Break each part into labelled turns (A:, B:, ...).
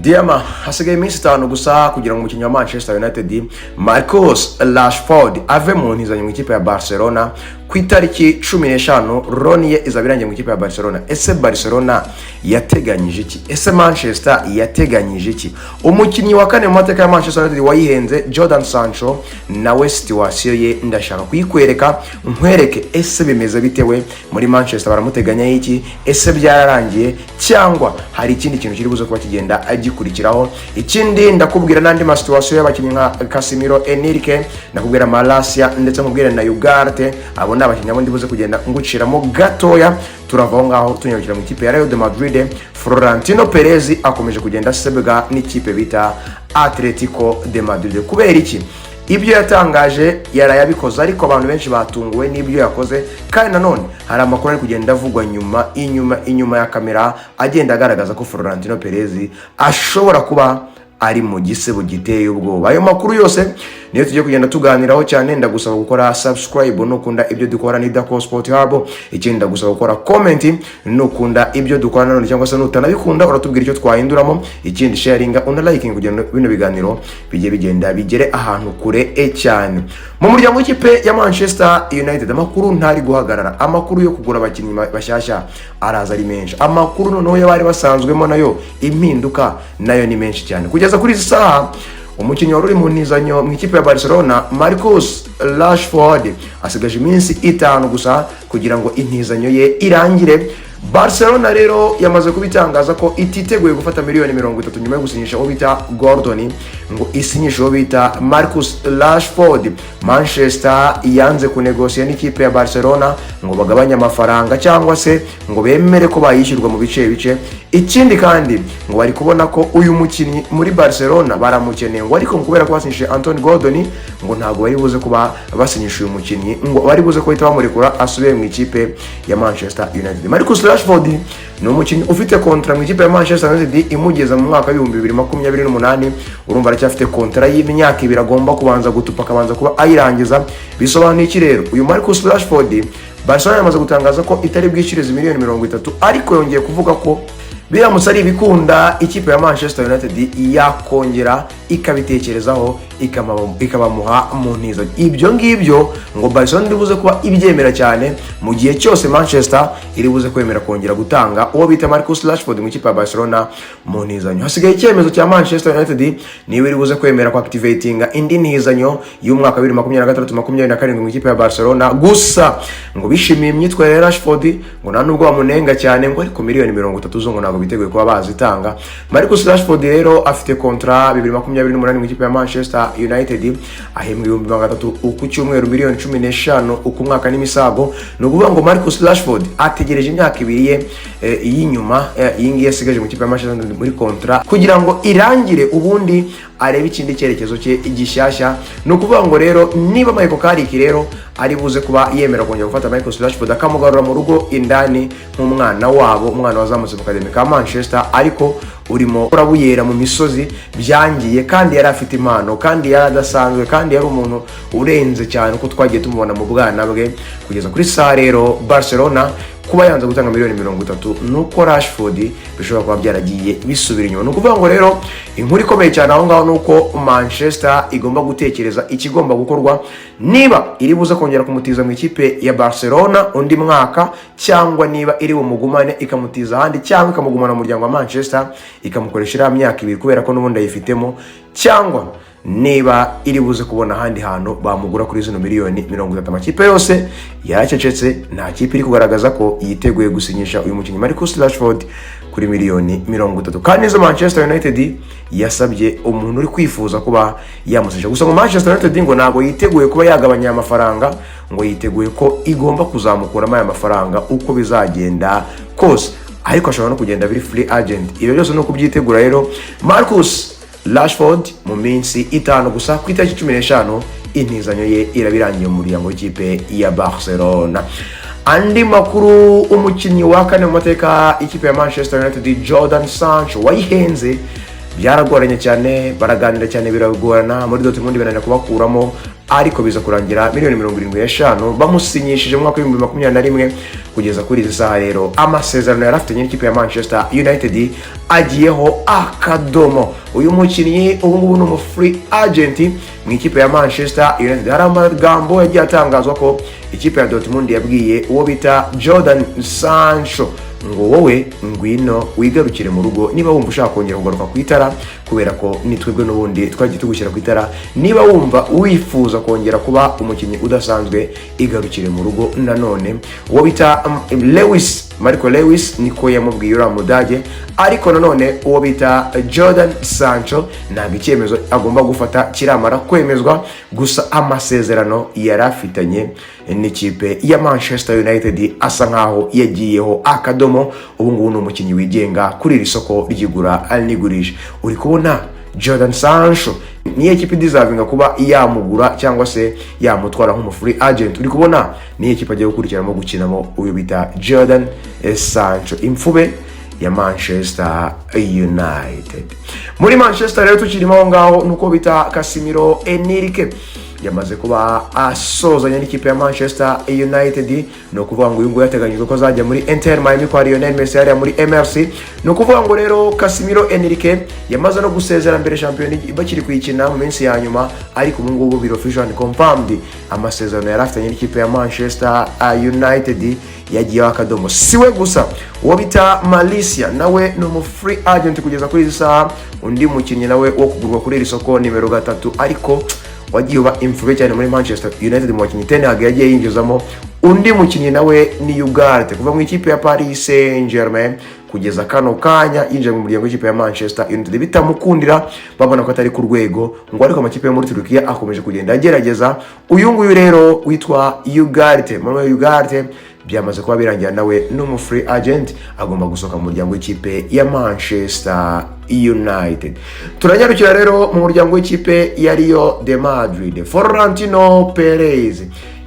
A: Diama hasigaye iminsi 5 gusa kugira ngo umukinnyi wa Manchester United Marcus Rashford ave mu ntizanyo mu ikipe ya Barcelona ku itariki 15 Ronnie izabirangiye mu ikipe ya Barcelona. Ese Barcelona yateganyije iki? Ese Manchester yateganyije iki? Umukinnyi wa kane mu mateka ya Manchester United wayihenze Jadon Sancho nawe situation ye ndashaka kuyikwereka nkwereke ese bimeze bitewe muri Manchester baramuteganya iki? Ese byararangiye cyangwa hari ikindi kintu kiri buze kuba kigenda agikurikiraho? Ikindi ndakubwira nandi ma situation y'abakinnyi nka Casemiro, Enrique, ndakubwira Malacia ndetse mubwira na Ugarte. Abo n'abakinnyi abo ndibuze kugenda nguciramo gatoya. Turavaho ngaho tunyarukira mu ikipe ya Real de Madrid. Florentino Perez akomeje kugenda sebega n'ikipe bita Atletico de Madrid. Kubera iki? Ibyo yatangaje yarayabikoze, ariko abantu benshi batunguwe n'ibyo yakoze, kandi nanone hari amakuru ari kugenda avugwa inyuma ya kamera agenda agaragaza ko Florentino Perez ashobora kuba ari mu gisebo giteye ubwoba. Ayo makuru yose niyo tujye kugenda tuganiraho cyane. Ndagusaba gukora subscribe nukunda ibyo dukora ni Dako Sport Hub. Ikindi ndagusaba gukora comment nukunda ibyo dukora nanone, cyangwa se nutanabikunda uratubwira icyo twahinduramo. Ikindi sharinga una liking kugira bino biganiro bijye bigenda bigere ahantu kure cyane. Mu muryango w'ikipe ya Manchester United amakuru ntari guhagarara. Amakuru yo kugura abakinnyi bashyashya araza ari menshi. Amakuru noneho yabari basanzwemo nayo impinduka nayo ni menshi cyane. Kugeza kuri izi saha umukinnyi wari uri mu ntizanyo mu ikipe ya Barcelona Marcus Rashford asigaje iminsi 5 gusa kugira ngo intizanyo ye irangire. Barcelona rero yamaze kubitangaza ko ititeguye gufata miliyoni 30 nyuma yo gusinyisha uwo bita Gordon ngo isinyishe uwo bita Marcus Rashford. Manchester yanze kunegosia n'ikipe ya Barcelona ngo bagabanye amafaranga cyangwa se ngo bemere ko bayishyurwa mu bice. Ikindi kandi ngo bari kubona ko uyu mukinnyi muri Barcelona baramukeneye ngo, ariko kubera ko basinyishe Anthony Gordon ngo ntago bari buze kuba basinyisha uyu mukinnyi, ngo bari buze ko bahita bamurekura asubire mu ikipe ya Manchester United. Marcus Rashford ni umukinnyi ufite kontra mu ikipe ya Manchester United imugeza mu mwaka wa 2028. Urumva aracyafite kontra y'imyaka 2 agomba kubanza gutupa akabanza kuba ayirangiza. Bisobanuye iki rero? Uyu Marcus Rashford Barcelona yamaze gutangaza ko itari bwishirize miliyoni 30, ariko yongeye kuvuga ko biramutse ari bikunda ikipe ya Manchester United yakongera ikabitekerezaho ikabamuha mu ntizo. Ibyo ngibyo ngo Barcelona ndibuze kuba ibyemera cyane mu gihe cyose Manchester iri buze kwemera kongera gutanga uwo bita Marcus Rashford mu ikipe ya Barcelona mu ntizanyo. Hasigaye icyemezo cya Manchester United niwe iri buze kwemera ku activatinga indi ntizanyo y'umwaka 2023-2024 mu ikipe ya Barcelona. Gusa ngo bishimiye imyitwarire ya Rashford ngo nta nubwo bamunenga cyane, ngo ariko miliyoni 30 zo ngo ntabwo biteguye kuba bazitanga. Marcus Rashford rero afite kontra 2028 mu ikipe ya Manchester United, ahembwa 300 uku cyumweru miliyoni 15 uku mwaka n'imisago. No kuvuga ngo Marcus Rashford ategereje imyaka 2 y'inyuma yingi yasigaje mu ikipe ya Manchester United muri kontra kugira ngo irangire, ubundi arebe ikindi cyerekezo cye igishyashya. No kuvuga ngo rero niba Michael Carrick rero ari buze kuba yemera kongera gufata Marcus Rashford akamugarura mu rugo indani nk'umwana wabo, umwana wazamutse mu academy ka Manchester ariko urimo urabuyera mu misozi, byangiye kandi yari afite impano, kandi yari adasanzwe, kandi yari umuntu urenze cyane uko twagiye tumubona mu bwana bwe. Kugeza kuri saa rero Barcelona kuba yanze gutanga miliyoni 30 nuko Rashford bishobora kuba byaragiye bisubira inyuma. Nukuvuga ngo rero inkuru ikomeye cyane aho ngaho nuko Manchester igomba gutekereza ikigomba gukorwa, niba iri buze kongera kumutiza mu ikipe ya Barcelona undi mwaka, cyangwa niba iri bumugumane ikamutiza ahandi, cyangwa ikamugumana mu muryango wa Manchester ikamukoresha imyaka 2 kubera ko n'ubundi ayifitemo, cyangwa niba iri buze kubona ahandi hantu bamugura kuri zino miliyoni 30. Amakipe yose yaracecetse, nta kipe iri kugaragaza ko yiteguye gusinyisha uyu mukinnyi Marcus Rashford kuri miliyoni 30. Kandi izo Manchester United yasabye umuntu uri kwifuza kuba yamusisha. Gusa mu Manchester United ngo ntago yiteguye kuba yagabanya amafaranga, ngo yiteguye ko igomba kuzamukuramo aya mafaranga uko bizagenda kose, ariko ashobora no kugenda biri free agent. Ibyo byose no kubyitegura rero Marcus Rashford mu minsi 5 gusa ku itariki 15 intizanyo ye irabirangiye mu muryango w'ikipe ya Barcelona. Andi makuru, umukinnyi wa kane mu mateka ikipe ya Manchester United Jadon Sancho wayihenze byaragoranye cyane, baraganira cyane biragorana muri Dortmund bananira kubakuramo, ariko biza kurangira miliyoni 75 bamusinyishije mu mwaka wa 2021 kugeza kuri izi saha. Rero amasezerano yarafitanye n'ikipe ya Manchester United agiyeho akadomo. Uyu mukinnyi ubu ngubu ni free agent mu ikipe ya Manchester United. Hari amagambo yagiye atangazwa ko ikipe ya Dortmund yabwiye uwo bita Jadon Sancho ngo wowe ngwino wigarukire mu rugo niba wumva ushaka kongera kugaruka ku itara, kubera ko nitwebwe n'ubundi twagiye tugushyira ku itara. Niba wumva wifuza kongera kuba umukinnyi udasanzwe, igarukire mu rugo. Nanone uwo bita Marco Lewis niko yamubwiye uriya Mudage, ariko nanone uwo bita Jadon Sancho ntabwo icyemezo agomba gufata kiramara kwemezwa, gusa amasezerano yarafitanye n'ikipe ya Manchester United asa nkaho yagiyeho akadomo. Ubu ngubu ni umukinnyi wigenga kuri iri soko ry'igura n'igurisha. Uri kubona Jadon Sancho niyo ekipe deservinga kuba yamugura cyangwa se yamutwara nk'umu free agent. Uri kubona niyo ekipe agiye gukurikiramo gukinamo uyu bita Jadon Sancho, imfube ya Manchester United. Muri Manchester rero tukirimo aho ngaho nuko bita Casemiro Enrique yamaze kuba asozanya n'ikipe ya Manchester United. No kuvuga ngo uyu nguyu yateganyijwe ko azajya muri Inter Miami kwa Lionel Messi yari muri MRC. No kuvuga ngo rero Casemiro Enrique yamaze no gusezera mbere champion bakiri kuyikina mu minsi ya nyuma, ariko ubu ngubu biro official confirmed amasezerano yarafitanye n'ikipe ya Manchester United yagiyeho akadomo. Siwe gusa, uwo bita Malaysia nawe ni umu free agent kugeza kuri izi saha. Undi mukinnyi nawe wo kugurwa kuri iri soko nimero 3, ariko wagiye uba imfube cyane muri Manchester United mu bakinnyi Ten Hag yagiye yinjizamo. Undi mukinnyi nawe ni Ugarte kuva mu ikipe ya Paris Saint-Germain kugeza kano kanya yinjira mu muryango w'ikipe ya Manchester United bitamukundira, babona ko atari ku rwego ngo, ariko amakipe yo muri Turkiya akomeje kugenda agerageza. Uyu nguyu rero witwa Ugarte, Manuel Ugarte, byamaze kuba birangira nawe n'umu free agent agomba gusoka mu muryango w'ikipe ya Manchester United. Turanyarukira rero mu muryango w'ikipe ya Real de Madrid. Florentino Perez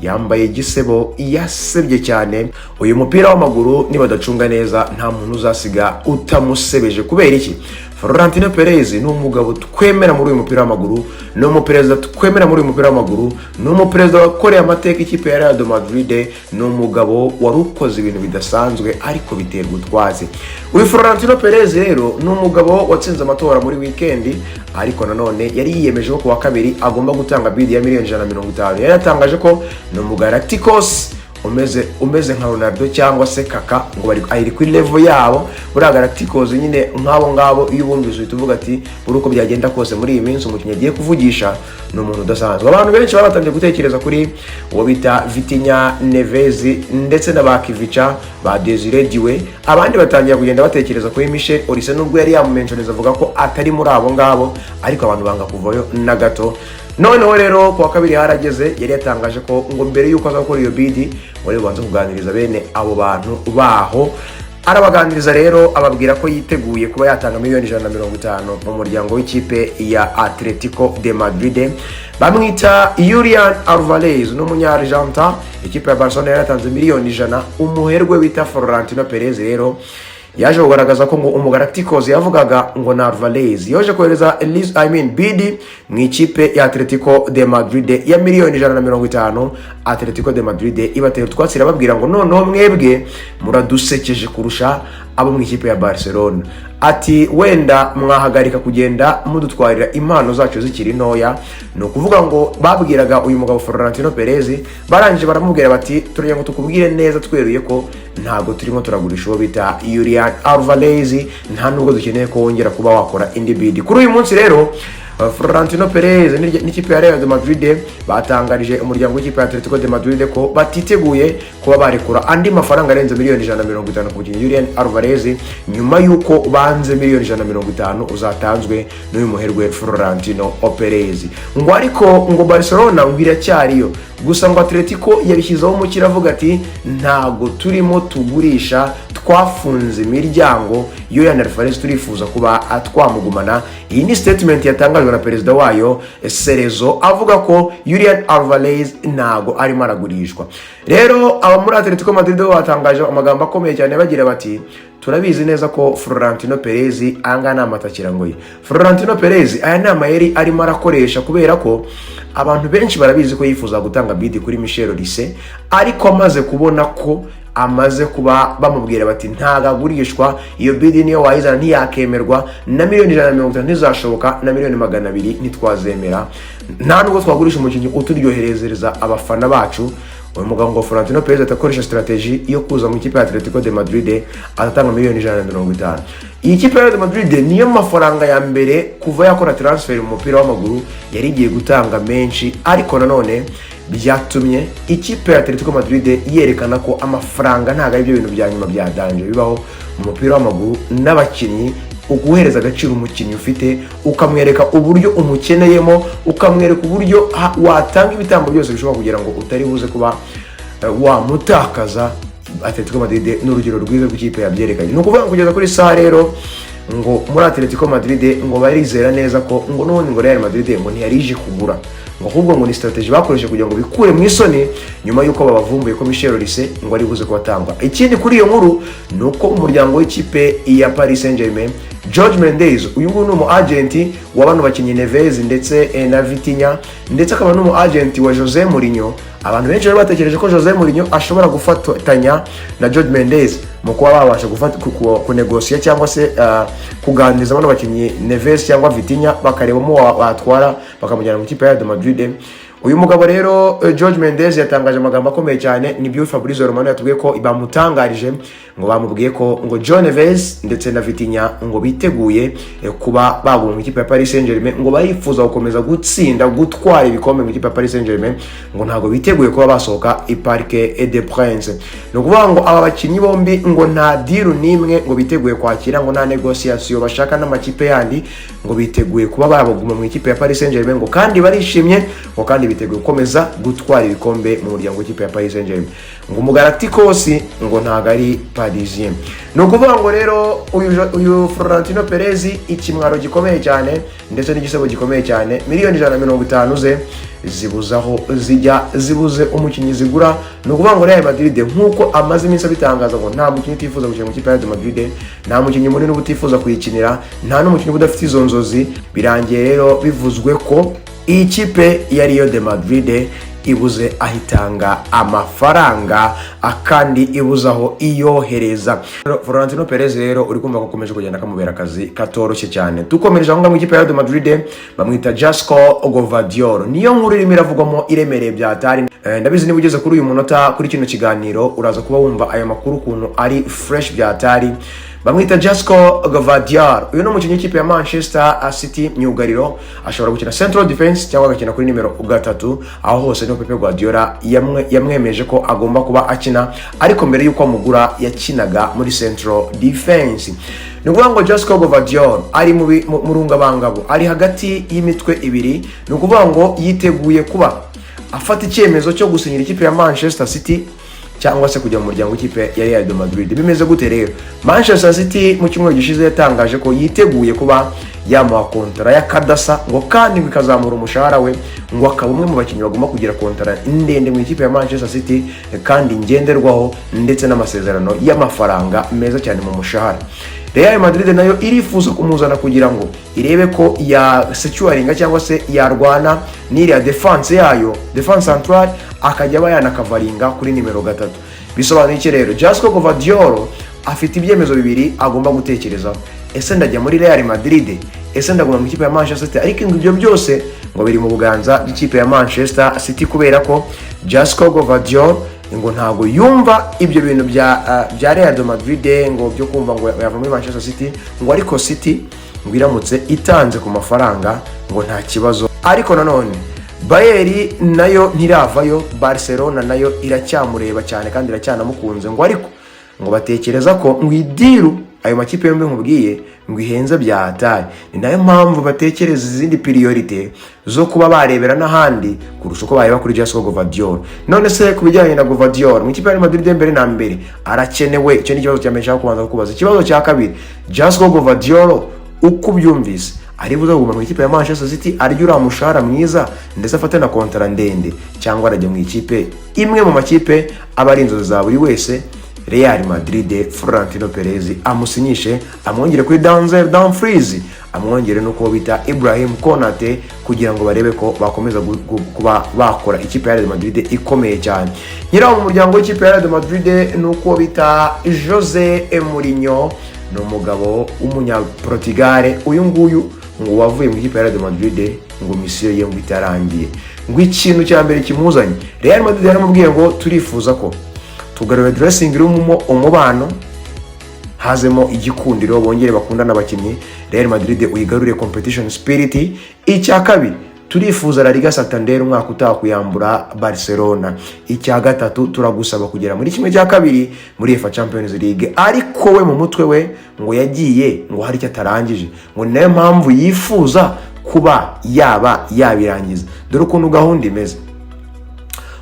A: yambaye igisebo, yasebye cyane. Uyu mupira w'amaguru niba dacunga neza nta muntu uzasiga utamusebeje. Kubera iki? Florentino Perez ni umugabo twemera muri uyu mupira w'amaguru, ni umuperezida twemera muri uyu mupira w'amaguru, ni umuperezida wakoreye amateka ikipe ya Real de Madrid, ni umugabo wari ukoze ibintu bidasanzwe ariko biterwa utwazi. Uyu Florentino Perez rero ni umugabo watsinze amatora muri weekend, ariko nanone yari yiyemeje ko kuwa kabiri agomba gutanga bid ya miliyoni 150. Yari yatangaje ko ni umugalacticos umeze nka Ronaldo cyangwa se Kaka, ngo bari ayiri kuri level yabo. Buri Galacticos nyine nk'abo ngabo, iyo ubumvise tuvuga ati buri uko byagenda kose muri iyi minsi umukinnyi agiye kuvugisha ni umuntu udasanzwe. Abantu benshi baratangiye gutekereza kuri uwo bita Vitinha, Neves ndetse na Bakivica, ba Desire Diwe. Abandi batangiye kugenda batekereza kuri Michel Olise, nubwo yari yamumenshoniza avuga ko atari muri abo ngabo, ariko abantu banga kuvayo na gato. Noneho rero kuwa kabiri harageze, yari yatangaje ko ngo mbere yuko azakora iyo bid wari bubanze kuganiriza bene abo bantu baho. Arabaganiriza rero ababwira ko yiteguye kuba yatanga miliyoni 150 mu muryango w'ikipe ya Atletico de Madrid. Bamwita Julian Alvarez n'umunya-Argentina. Ikipe ya Barcelona yaratanze miliyoni 100. Umuherwe wita Florentino Perez rero yaje kugaragaza ko ngo umugalacticos yavugaga ngo na Alvarez yoje kohereza bid mu ikipe ya Atletico de Madrid ya miliyoni 150. Atletico de Madrid ibatera utwatsira babwira ngo noneho mwebwe muradusekeje kurusha abo mu ikipe ya Barcelona. Ati wenda mwahagarika kugenda mudutwarira impano zacu zikiri ntoya. No kuvuga ngo babwiraga uyu mugabo Florentino Perez, barangije baramubwira bati turya ngo tukubwire neza tweruye ko ntago turimo turagurisha uwo bita Julian Alvarez, nta nubwo dukeneye ko wongera kuba wakora indi bid. Kuri uyu munsi rero Florentino Perez n'ikipe ya Real de Madrid batangarije umuryango w'ikipe ya Atletico de Madrid ko batiteguye kuba barekura andi mafaranga arenze miliyoni 150 ku mukinnyi Julian Alvarez, nyuma yuko banze miliyoni 150 uzatanzwe n'uyu muherwe Florentino Perez. Ngo ariko ngo Barcelona biracyariyo, gusa ngo Atletico yabishyizeho umukira avuga ati ntago turimo tugurisha, twafunze imiryango. Julian Alvarez turifuza kuba atwamugumana. Iyi ni statement yatangajwe na perezida wayo Cerezo avuga ko Julian Alvarez ntago arimo aragurishwa. Rero aba muri Atletico Madrid batangaje amagambo akomeye cyane bagira bati turabizi neza ko Florentino Perez anga nama atakirangoye. Florentino Perez aya nama yari arimo arakoresha kubera ko abantu benshi barabizi ko yifuza gutanga bid kuri Michel Olise, ariko amaze kubona ko amaze kuba bamubwira bati ntagagurishwa, iyo bid niyo wayizana ntiyakemerwa, na miliyoni 150 ntizashoboka, na miliyoni 200 ntitwazemera, nta nubwo twagurisha umukinnyi uturyoherezereza abafana bacu. Uyu mugabo ngo Florentino Perez atakoresha strategy yo kuza mu ikipe ya Atletico de Madrid, atatanga miliyoni 150. Iyi kipe ya Real Madrid niyo mafaranga ya mbere kuva yakora transfer mu mupira w'amaguru yari igiye gutanga menshi, ariko nanone byatumye ikipe ya Atletico Madrid yerekana ko amafaranga ntago ari byo bintu bya nyuma bya danje bibaho mu mupira w'amaguru, n'abakinnyi uguhereza agaciro umukinnyi ufite, ukamwereka uburyo umukeneyemo, ukamwereka uburyo watanga ibitambo byose bishobora kugira ngo utari buze kuba wamutakaza. Atletico Madrid n'urugero rwiza rw'ikipe yabyerekanye. Nukuvuga kugeza kuri saa rero ngo muri Atletico Madrid ngo barizera neza ko ngo n'ubundi ngo Real Madrid ngo ntiyarije kugura, ngo ahubwo ngo ni strategy bakoresheje kugira ngo bikure mu isoni nyuma yuko babavumbuye ko Michel Olise ngo ari buze kubatangwa. Ikindi kuri iyo nkuru nuko umuryango w'ikipe ya Paris Saint-Germain, Jorge Mendes, uyu nguyu ni umu agenti w'abantu bakinyi Neves ndetse na Vitinha, ndetse akaba n'umu agenti wa Jose Mourinho. Abantu benshi bari batekereje ko Jose Mourinho ashobora gufatanya na Jorge Mendes mu kuba babasha kunegosia cyangwa se kuganiriza abantu bakinyi Neves cyangwa Vitinha bakarebamo watwara bakamujyana mu kipe ya Real Madrid. Uyu mugabo rero Jorge Mendes yatangaje amagambo akomeye cyane, nibyo Fabrizio Romano yatubwiye ko bamutangarije, ngo bamubwiye ko ngo John Neves ndetse na Vitinha ngo biteguye kuba baguma mu ikipe ya Paris Saint-Germain, ngo barifuza gukomeza gutsinda gutwara ibikombe mu ikipe ya Paris Saint-Germain, ngo ntago biteguye kuba basohoka i Parc des Princes. No kuvuga ngo aba bakinyi bombi ngo nta deal nimwe ngo biteguye kwakira, ngo nta negotiation bashaka n'amakipe yandi, ngo biteguye kuba baguma mu ikipe ya Paris Saint-Germain, ngo kandi barishimye, ngo kandi biteguye gukomeza gutwara ibikombe mu muryango w'ikipe ya Paris Saint-Germain. Ngo umugalacticos ngo ntago ari Parisien. No kuvuga ngo rero uyu Florentino Perez ikimwaro gikomeye cyane ndetse n'igisebo gikomeye cyane, miliyoni 150 ze zibuzaho zijya zibuze umukinnyi zigura. No kuvuga ngo Real Madrid nkuko amaze iminsi bitangaza ngo nta mukinnyi utifuza gukina mu kipe ya Real Madrid, nta mukinnyi munini ubutifuza kuyikinira, nta n'umukinnyi udafite izo nzozi. Birangiye rero bivuzwe ko iyi kipe ya Real de Madrid ibuze ahitanga amafaranga akandi ibuzaho iyohereza. Florentino Perez rero uri kumva ko komeje kugenda kamubera akazi katoroshye cyane. Dukomereje aho mu ikipe ya Real Madrid bamwita Josko Gvardiol, niyo nkuru irimo iravugwamo iremereye byatari. Ndabizi niba ugeze kuri uyu munota kuri kino kiganiro uraza kuba wumva aya makuru kuntu ari fresh byatari. Bamwita Josko Gvardiol, uyu no mukinnyi w'ikipe ya Manchester City myugariro, ashobora gukina central defense cyangwa agakina kuri nimero 3, aho hose no Pep Guardiola yamwemeje ko agomba kuba akina, ariko mbere yuko amugura yakinaga muri central defense. Nukuvuga ngo Josko Gvardiol ari mu rungabangabo, ari hagati y'imitwe ibiri. Nukuvuga ngo yiteguye kuba afata icyemezo cyo gusinyira ikipe ya Manchester City cyangwa se kujya mu muryango w'ikipe ya Real de Madrid. Bimeze gute rero? Manchester City mu cyumweru gishize yatangaje ko yiteguye kuba yamuha kontara ya kadasa, ngo kandi bikazamura umushahara we, ngo akaba umwe mu bakinnyi bagomba kugira kontara ndende mu ikipe ya Manchester City kandi ngenderwaho, ndetse n'amasezerano y'amafaranga meza cyane mu mushahara. Real Madrid nayo irifuza kumuzana kugira ngo irebe ko ya securinga cyangwa se yarwana n'iriya defense yayo, defense central, akajya bayana kavaringa kuri nimero 3. Bisobanuye iki rero? Josko Gvardiol afite ibyemezo bibiri agomba gutekerezaho. Ese ndajya muri Real Madrid? Ese ndaguma mu ikipe ya Manchester City? Ariko ibyo byose ngo biri mu buganza bw'ikipe ya Manchester City, kubera ko Josko Gvardiol ngo ntago yumva ibyo bintu bya Real de Madrid ngo byo kumva ngo yava muri Manchester City, ngo ariko City ngo iramutse itanze ku mafaranga ngo nta kibazo. Ariko nanone Bayern nayo ntiravayo, Barcelona nayo iracyamureba cyane kandi iracyanamukunze, ngo ariko ngo batekereza ko ngo idiru ayo makipe yombi nkubwiye ngo ihenze byatari. Ni nayo mpamvu batekereza izindi priority zo kuba barebera n'ahandi kurusha uko bareba kuri Josko Gvardiol. None se kubijyanye na Gvardiol mu ikipe ya Madrid mbere na mbere arakenewe? Icyo ni kibazo cyamenyesha kubanza kubaza. Ikibazo cya kabiri, Josko Gvardiol uko byumvise ari buza kuguma mu ikipe ya Manchester City, arya umushahara mwiza ndetse afata na kontara ndende, cyangwa arajya mu ikipe imwe mu makipe aba ari inzozi za buri wese Real Madrid Florentino Perez amusinyishe, amwongere kuri Denzel Dumfries, amwongere nuko bita Ibrahim Konate, kugira ngo barebe ko bakomeza kuba bakora ikipe ya Real Madrid ikomeye cyane. Nyiraho mu muryango w'ikipe ya Real Madrid nuko bita Jose Mourinho, ni umugabo w'umunyaportugal. Uyu nguyu ngo wavuye mu ikipe ya Real Madrid ngo misiyo ye ngo itarangiye, ngo ikintu cya mbere kimuzanye Real Madrid yaramubwiye ngo turifuza ko tugarura dressing room umubano, hazemo igikundiro, bongere bakundana abakinnyi. Real Madrid uyigarure competition spirit. Icya kabiri, turifuza La Liga Santander umwaka utaha kuyambura Barcelona. Icya gatatu, turagusaba kugera muri kimwe cya kabiri muri UEFA Champions League. Ariko we mu mutwe we ngo yagiye ngo hari icyo atarangije, ngo nayo mpamvu yifuza kuba yabirangiza. Dore ukuntu gahunda imeze.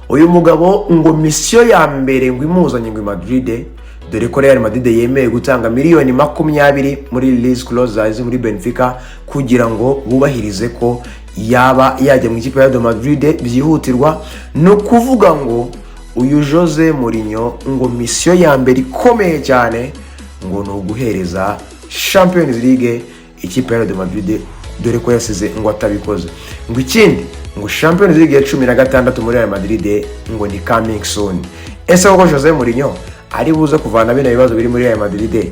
A: Uyu mugabo ngo misiyo ya mbere ngo imuzanye ngo Madrid, dore ko Real Madrid yemeye gutanga miliyoni 20 muri release clause muri Benfica kugira ngo bubahirize ko yaba yajya mu ikipe ya Madrid byihutirwa. No kuvuga ngo uyu Jose Mourinho ngo misiyo ya mbere ikomeye cyane ngo no guhereza Champions League ikipe ya Madrid, dore ko yasize ngo atabikoze. Ngo ikindi ngo Champions League ya 16 muri Real Madrid ngo ni coming soon. Ese uko Jose Mourinho ari buze kuvana bene ibibazo biri muri Real Madrid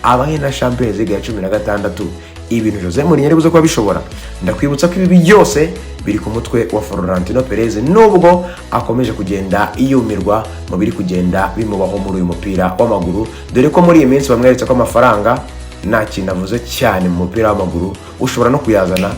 A: abahe na Champions League ya 16, ibintu Jose Mourinho ari buze kuba bishobora? Ndakwibutsa ko ibi byose biri ku mutwe wa Florentino Perez, nubwo akomeje kugenda iyumirwa mu biri kugenda bimubaho muri uyu mupira w'amaguru, dore ko muri iyi minsi bamweretse ko amafaranga nta kintu avuze cyane mu mupira w'amaguru, ushobora no kuyazana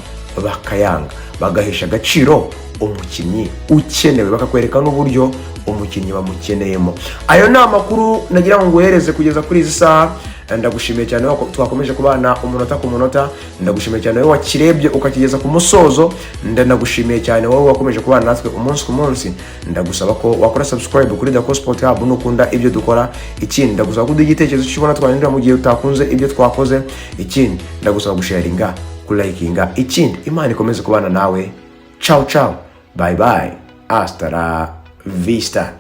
A: bakayanga, bagahisha agaciro umukinnyi ukenewe, bakakwereka n'uburyo umukinnyi bamukeneyemo. Ayo ni amakuru nagira ngo nguhereze kugeza kuri izi saha. Ndagushimiye cyane ko twakomeje kubana umunota ku munota, ndagushimiye cyane wowe wakirebye ukakigeza ku musozo, ndanagushimiye cyane wowe wakomeje kubana natwe umunsi ku munsi. Ndagusaba ko wakora subscribe kuri Dako Sport Hub nukunda ibyo dukora. Ikindi ndagusaba kuduha igitekerezo cy'ubona twanira mu gihe utakunze ibyo twakoze. Ikindi ndagusaba gusharinga, kulikinga. Ikindi Imana ikomeze kubana nawe. Ciao ciao, bye bye, hasta la vista.